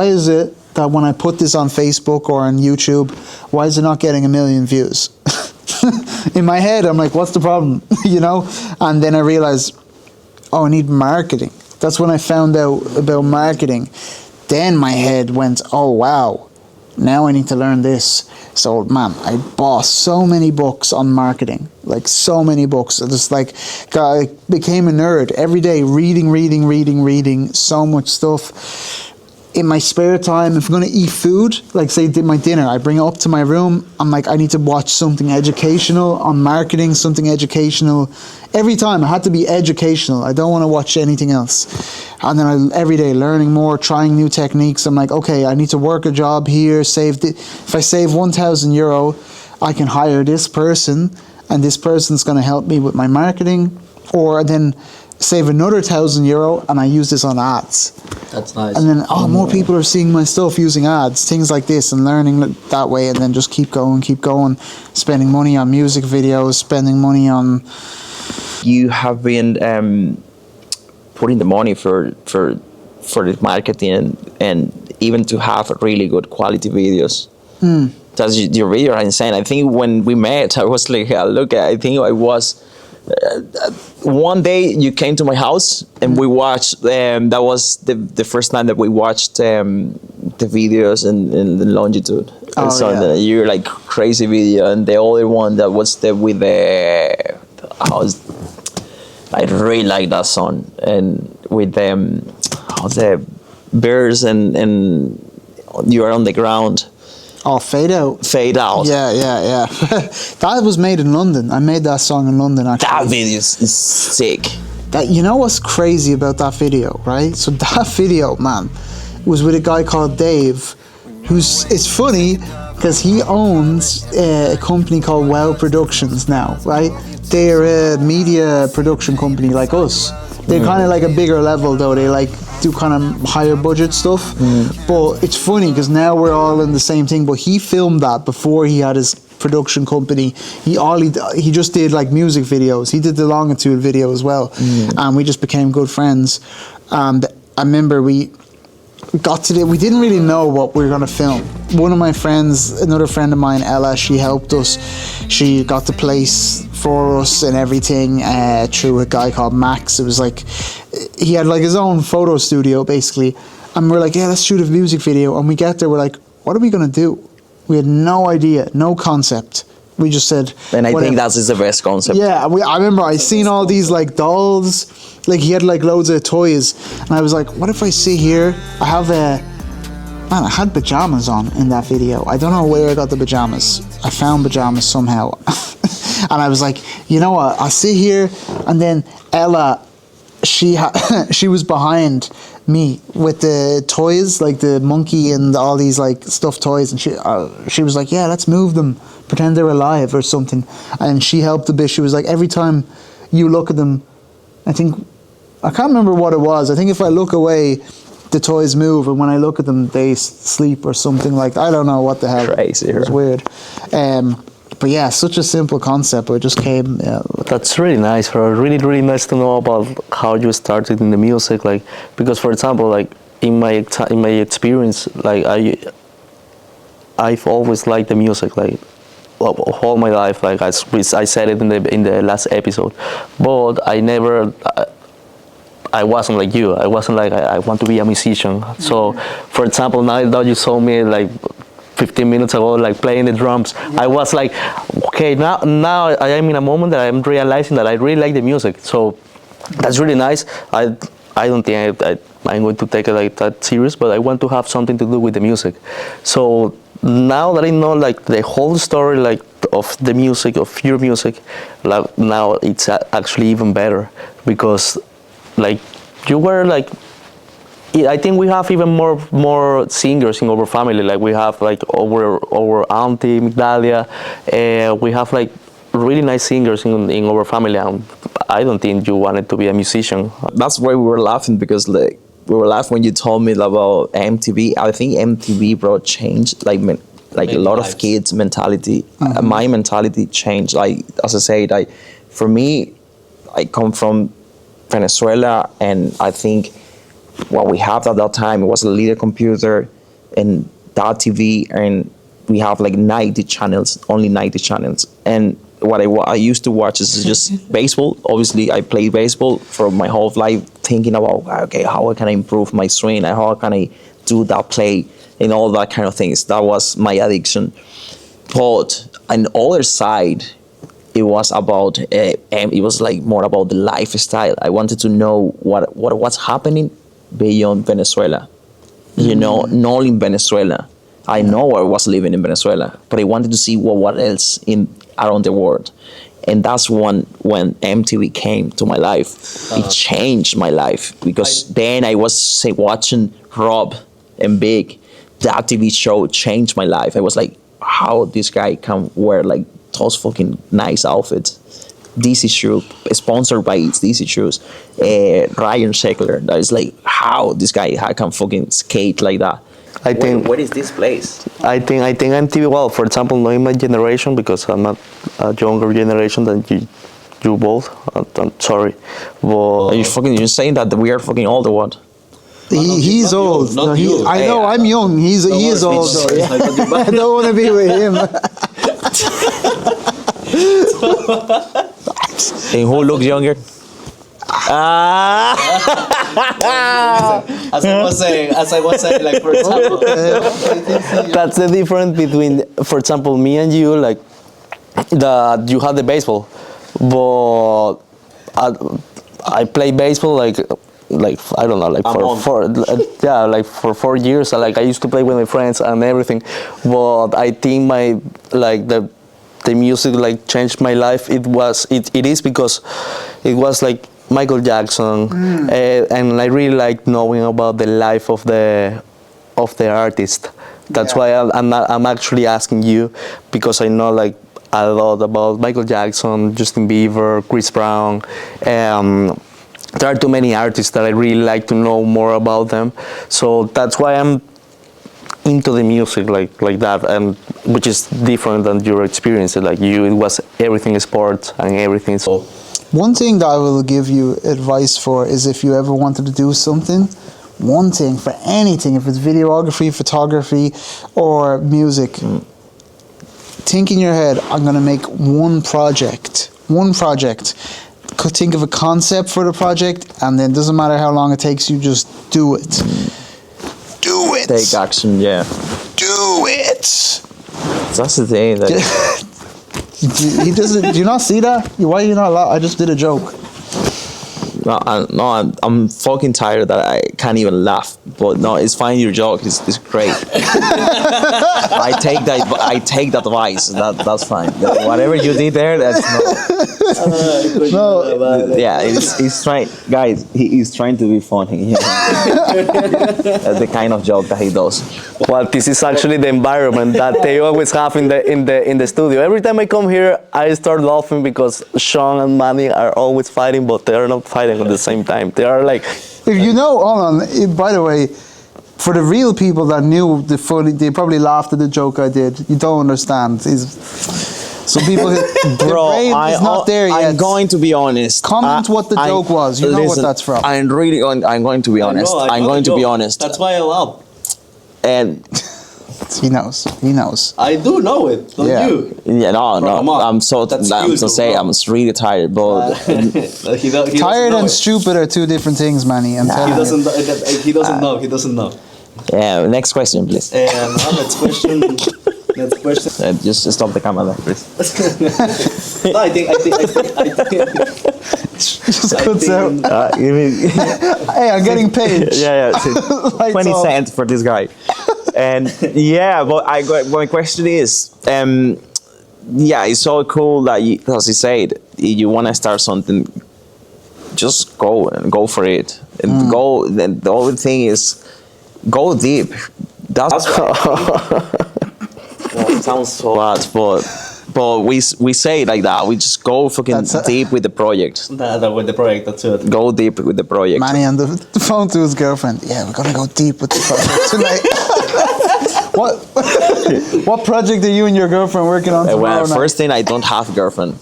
is it that when I put this on Facebook or on YouTube, why is it not getting 1 million views? In my head, I'm like, what's the problem? You know? And then I realized, I need marketing. That's when I found out about marketing. Then my head went, oh wow, now I need to learn this. So man, I bought so many books on marketing, like so many books. I just I became a nerd every day, reading, so much stuff. in my spare time, if I'm going to eat food, like say my dinner, I bring it up to my room. I'm like, I need to watch something educational on marketing, something educational. Every time it had to be educational. I don't want to watch anything else. And then every day learning more, trying new techniques. I'm like, okay, I need to work a job here. If I save €1,000, I can hire this person, and this person's going to help me with my marketing. Or then save another €1,000 and I use this on ads. That's nice. And then more people are seeing my stuff using ads, things like this, and learning that way, and then just keep going, spending money on music videos, spending money on. You have been putting the money for the marketing and even to have really good quality videos. That's your videos are insane. I think when we met, I was like, I think I was. One day you came to my house and we watched. That was the first time that we watched the videos in the longitude. Oh, so yeah. you're like crazy video, and the other one that was with the I really like that song, and with the bears and you are on the ground. Oh, Fade Out. Fade Out. Yeah. That was made in London. I made that song in London, actually. That video is sick. You know what's crazy about that video, right? So that video, man, was with a guy called Dave, it's funny because he owns a company called Wow Productions now, right? They're a media production company like us. They're kind of like a bigger level though. They like do kind of higher budget stuff. But it's funny because now we're all in the same thing. But he filmed that before he had his production company. He just did like music videos. He did the longitude video as well, and we just became good friends. And I remember we didn't really know what we were gonna film. One of my friends, another friend of mine, Ella, she helped us. She got the place for us and everything through a guy called Max. It was like he had like his own photo studio basically, and we're like, yeah, let's shoot a music video. And we get there, we're like, what are we gonna do? We had no idea, no concept. We just said, and I think that's the best concept. Yeah, I remember I seen all these like dolls, like he had like loads of toys, and I was like, what if I sit here? I had pajamas on in that video. I don't know where I got the pajamas. I found pajamas somehow. And I was like, you know what? I'll sit here, and then Ella, she was behind me with the toys, like the monkey and all these like stuffed toys, and she was like, yeah, let's move them, pretend they're alive or something. And she helped a bit. She was like, every time you look at them, I can't remember what it was. I think if I look away, the toys move, and when I look at them, they sleep or something like that. I don't know what the hell. Crazy. It was weird. But yeah, such a simple concept, but it just came. That's really nice. Really, really nice to know about how you started in the music. Like, because for example, like in my experience, like I've always liked the music, like all my life. Like I said it in the last episode, but I wasn't like you. I wasn't like I want to be a musician. So, for example, now that you saw me like 15 minutes ago, like playing the drums, I was like, okay, now I am in a moment that I'm realizing that I really like the music. So that's really nice. I don't think I'm going to take it like that serious, but I want to have something to do with the music. So now that I know like the whole story like of the music, of your music, like now it's actually even better, because like you were like, I think we have even more singers in our family. Like we have like our auntie Migdalia, we have like really nice singers in our family, and I don't think you wanted to be a musician. That's why we were laughing, because like we were laughing when you told me about MTV. I think MTV brought change, like a lot of kids' mentality. My mentality changed. Like as I said, for me, I come from Venezuela, and I think what we have at that time, it was a little computer and that TV, and we have like 90 channels, only 90 channels. And what I used to watch is just baseball. Obviously, I played baseball for my whole life, thinking about, okay, how can I improve my swing, and how can I do that play, and all that kind of things. That was my addiction. But on the other side, it was about, it was like more about the lifestyle. I wanted to know what was happening beyond Venezuela. You know, not in Venezuela. I know I was living in Venezuela, but I wanted to see what else in around the world. And that's when MTV came to my life. It changed my life because then I was watching Rob and Big. That TV show changed my life. I was like, how this guy can wear like those fucking nice outfits. DC shoes, sponsored by DC shoes. Ryan Sheckler, that is like, how this guy can fucking skate like that. I think. What is this place? I think MTV. Well, for example, not in my generation because I'm not a younger generation than you both. I'm sorry, but You're saying that we are fucking old or what? He's not old. you, not No, you. I know. I'm young. He is old. Though, yeah. I don't want to be with him. And who looks younger? As I was saying, like for example, that's the difference between, for example, me and you. Like that, you have the baseball, but I play baseball like I don't know, like for 4 years. Like I used to play with my friends and everything, but I think the music like changed my life. It is because it was like Michael Jackson, and I really like knowing about the life of the artist. That's why I'm actually asking you, because I know like a lot about Michael Jackson, Justin Bieber, Chris Brown. There are too many artists that I really like to know more about them. So that's why I'm into the music like that, and which is different than your experience. Like you, it was everything sports and everything. So One thing that I will give you advice for is if you ever wanted to do something, one thing for anything, if it's videography, photography, or music, think in your head, I'm going to make one project. Could think of a concept for the project, and then it doesn't matter how long it takes you, just do it. Do it. Take action, yeah. Do it. That's the thing. That He doesn't. Do you not see that? Why are you not? I just did a joke. I'm fucking tired that I can't even laugh. But no, it's fine. Your joke is great. I take that advice. That's fine. Whatever you did there, that's No. yeah. He's trying, guys. He's trying to be funny. Yeah. That's the kind of joke that he does. well, this is actually the environment that they always have in the studio. Every time I come here, I start laughing because Sean and Manny are always fighting, but they are not fighting at the same time. They are like. If you know, hold on. By the way, for the real people that knew the funny, they probably laughed at the joke I did. You don't understand. Some people, the brain is not there yet. I'm going to be honest. Comment what the joke was. You know what that's from. I'm going to be honest. I'm going to be honest. That's why I laugh. And He knows. I do know it, don't Yeah. you? yeah, no. I'm so bro. I'm really tired, but He Tired doesn't and know stupid are two different things, Manny. I'm it. telling He you. doesn't know. He doesn't know. yeah. Next question, please. Next question. Next question. Just stop the camera there, please. No, I think. Just cuts out. Hey, I'm getting paid. yeah. Lights 20 off. cents for this guy. And yeah, but my question is, yeah, it's so cool that as you said, you want to start something, just go and go for it. And go. Then the only thing is, go deep. That's well, it sounds so bad, but we say it like that. We just go fucking deep with the project. With the project, that's it. Go deep with the project. Manny on the phone to his girlfriend. Yeah, we're gonna go deep with the project tonight. What project are you and your girlfriend working on tomorrow Well, night? first thing, I don't have a girlfriend.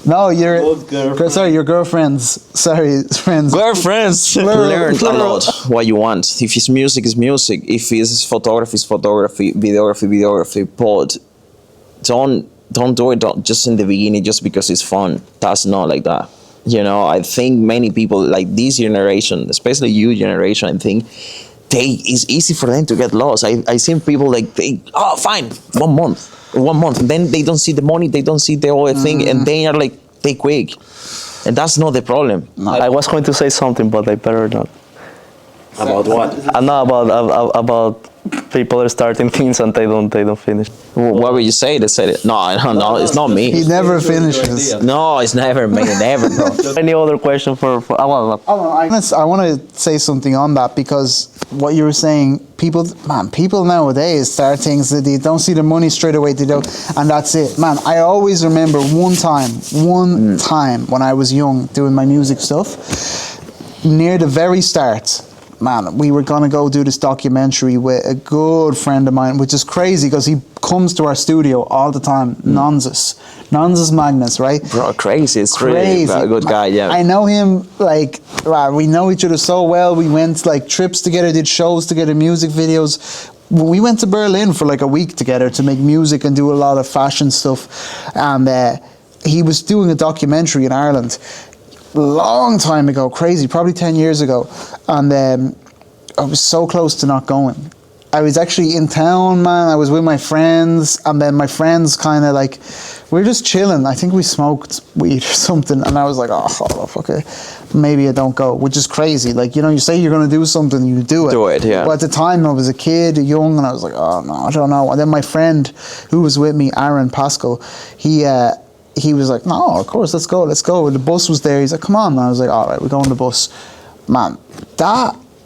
No, your Both girlfriends. sorry, your girlfriends. Sorry, friends. Girlfriends. Learn a lot what you want. If it's music, it's music. If it's photography, it's photography. Videography. But don't do it just in the beginning just because it's fun. That's not like that. You know, I think many people like this generation, especially you generation, I think it's easy for them to get lost. I seen people like fine, 1 month, and then they don't see the money, they don't see the whole thing, and they are like they quit, and that's not the problem. I was going to say something, but I better not. About what? I know about people are starting things and they don't finish. What would you say? They said it. No, no, it's not me. He never finishes. No, it's never me. Never, bro. Any other question for well, I want to say something on that because what you were saying, people nowadays start things that they don't see the money straight away, they don't, and that's it. Man, I always remember one time when I was young doing my music stuff, near the very start, man, we were going to go do this documentary with a good friend of mine, which is crazy because he comes to our studio all the time, Nonsus Magnus, right? Bro, crazy. It's really a good guy, yeah. I know him, like, we know each other so well. We went, like, trips together, did shows together, music videos. We went to Berlin for, like, a week together to make music and do a lot of fashion stuff. And he was doing a documentary in Ireland long time ago, crazy, probably 10 years ago, and I was so close to not going. I was actually in town, man. I was with my friends, and then my friends kind of like, we were just chilling. I think we smoked weed or something, and I was like, oh, okay, maybe I don't go, which is crazy. Like, you know, you say you're going to do something, you do it. Do it, yeah. But at the time, I was a kid, young, and I was like, oh, no, I don't know. And then my friend who was with me, Aaron Pascal, he was like, no, of course, let's go. And the bus was there. He's like, come on. And I was like, all right, we're going on the bus. Man,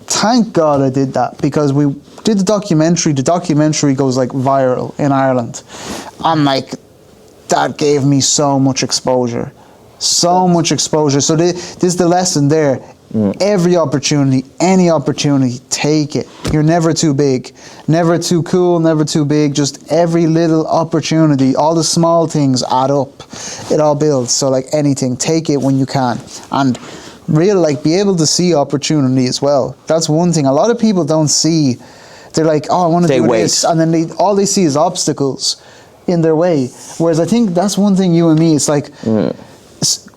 thank God I did that because we did the documentary. The documentary goes like viral in Ireland. And like, that gave me so much exposure. So much exposure. So this is the lesson there. Every opportunity, any opportunity, take it. You're never too big, never too cool, never too big. Just every little opportunity, all the small things add up. It all builds. So like anything, take it when you can. And really like be able to see opportunity as well. That's one thing. A lot of people don't see. They're like, oh, I want to do this. And then all they see is obstacles in their way. Whereas I think that's one thing you and me, it's like,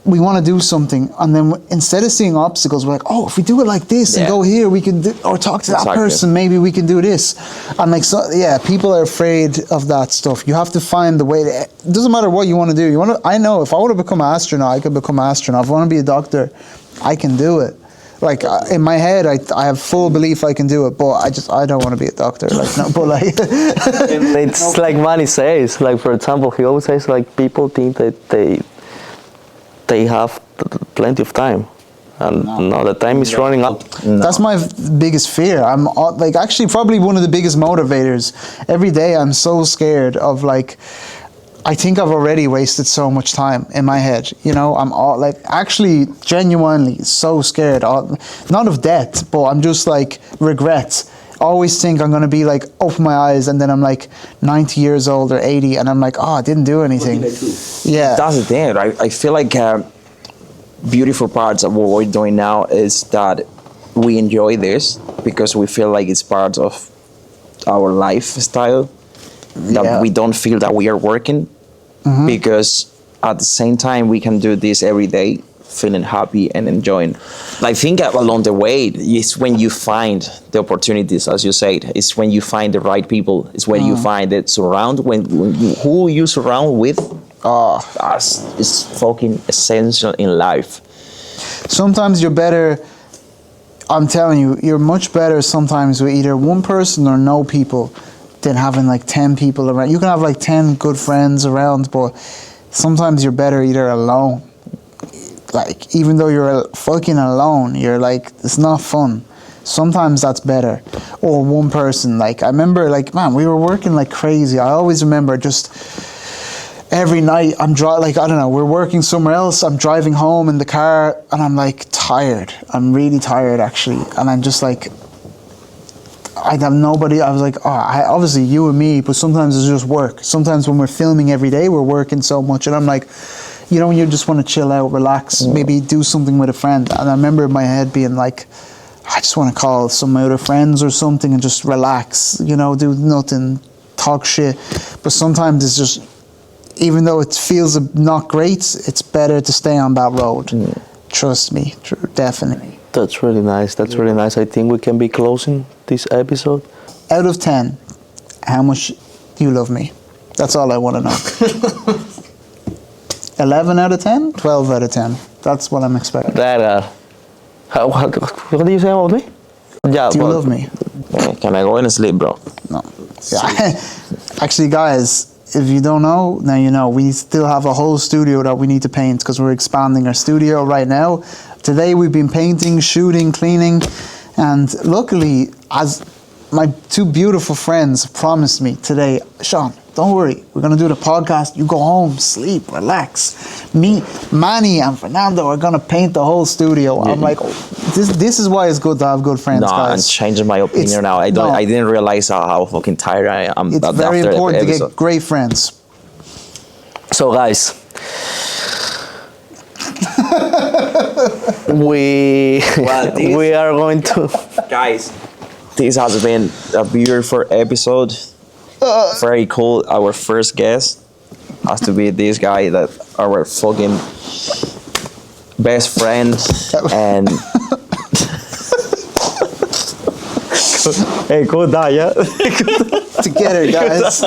we want to do something, and then instead of seeing obstacles, we're like, oh, if we do it like this and go here, we can do, or talk to that person, maybe we can do this. And like, so, yeah, people are afraid of that stuff. You have to find the way. It doesn't matter what you want to do. I know if I want to become an astronaut, I could become an astronaut. If I want to be a doctor, I can do it. Like in my head, I have full belief I can do it, but I don't want to be a doctor. Like, no, but like, it's like Manny says. Like, for example, he always says like people think that they have plenty of time, and no, the time is running out. That's my biggest fear. I'm like actually probably one of the biggest motivators. Every day I'm so scared of like, I think I've already wasted so much time in my head. You know, I'm all like actually genuinely so scared, not of death, but I'm just like regrets. Always think I'm going to be like, open my eyes, and then I'm like 90 years old or 80, and I'm like, oh, I didn't do anything. Yeah. That's the thing, right? I feel like beautiful parts of what we're doing now is that we enjoy this because we feel like it's part of our lifestyle, that we don't feel that we are working, because at the same time we can do this every day, feeling happy and enjoying. I think along the way is when you find the opportunities, as you said. It's when you find the right people. It's when you find it surround. Who you surround with. It's fucking essential in life. Sometimes you're better. I'm telling you, you're much better sometimes with either one person or no people than having like 10 people around. You can have like 10 good friends around, but sometimes you're better either alone. Like, even though you're fucking alone, you're like, it's not fun. Sometimes that's better. Or one person. Like, I remember, like, man, we were working like crazy. I always remember just every night I'm like, I don't know, we're working somewhere else. I'm driving home in the car and I'm like tired. I'm really tired actually. And I'm just like, I have nobody. I was like, obviously you and me, but sometimes it's just work. Sometimes when we're filming every day, we're working so much. And I'm like, you know, when you just want to chill out, relax, maybe do something with a friend. And I remember in my head being like, I just want to call some of my other friends or something and just relax, you know, do nothing, talk shit. But sometimes it's just, even though it feels not great, it's better to stay on that road. Trust me, definitely. That's really nice. That's really nice. I think we can be closing this episode. Out of 10, how much do you love me? That's all I want to know. 11 out of 10? 12 out of 10. That's what I'm expecting. What do you say about me? Yeah, Do you but love me? Can I go and sleep, bro? No. Yeah. Actually, guys, if you don't know, now you know. We still have a whole studio that we need to paint because we're expanding our studio right now. Today we've been painting, shooting, cleaning, and luckily, as my two beautiful friends promised me today, Sean, don't worry, we're gonna do the podcast. You go home, sleep, relax. Me, Manny, and Fernando are gonna paint the whole studio. I'm like, oh, this is why it's good to have good friends, No, I'm guys. changing my opinion It's- now. I no. didn't realize how fucking tired I am. It's after very the important to episode. get great friends. so guys, we Well, this- we are going to. Guys, this has been a beautiful episode. Very cool. Our first guest has to be this guy, that our fucking best friend, and hey, cool that, yeah. Together, guys.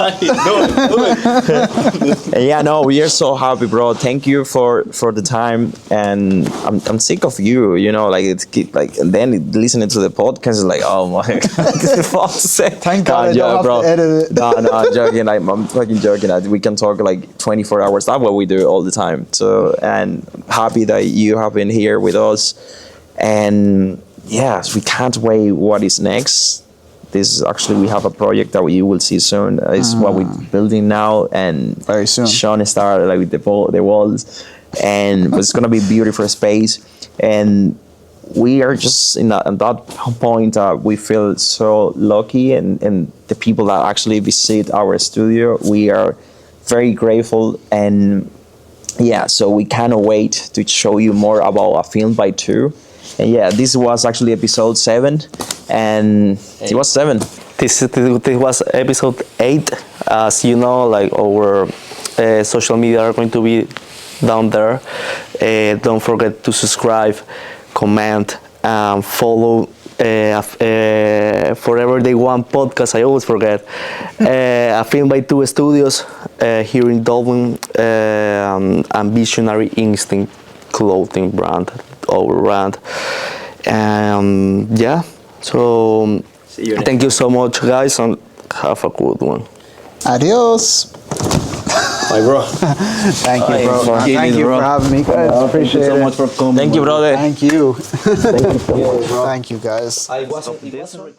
And yeah, no, we are so happy, bro. Thank you for the time, and I'm sick of you. You know, like like, and then listening to the podcast is like, oh my god. Thank God I don't have to edit it. No, I'm joking. I'm fucking joking. We can talk like 24 hours. That's what we do all the time. So, and happy that you have been here with us, and yes, we can't wait what is next. This is actually, we have a project that you will see soon. It's what we're building now, and Very soon. Sean started like with the walls, and it's gonna be a beautiful space. And we are just at that point. We feel so lucky, and the people that actually visit our studio, we are very grateful. And yeah, so we cannot wait to show you more about A Film by Two. And yeah, this was actually episode 7, and it was 7. This was episode 8. As you know, like our social media are going to be down there. Don't forget to subscribe, comment, and follow Forever Day One podcast. I always forget. A Film by Two Studios here in Dublin, and Visionary Instinct clothing brand, our brand. Yeah, so thank you so much, guys, and have a good one. Adios. Hi, bro. Thank you, bro. for Thank getting you it, for bro. having me, guys. Thank Appreciate you so it. much for coming. Thank you, brother. Thank you. Thank you, guys. I wasn't recording.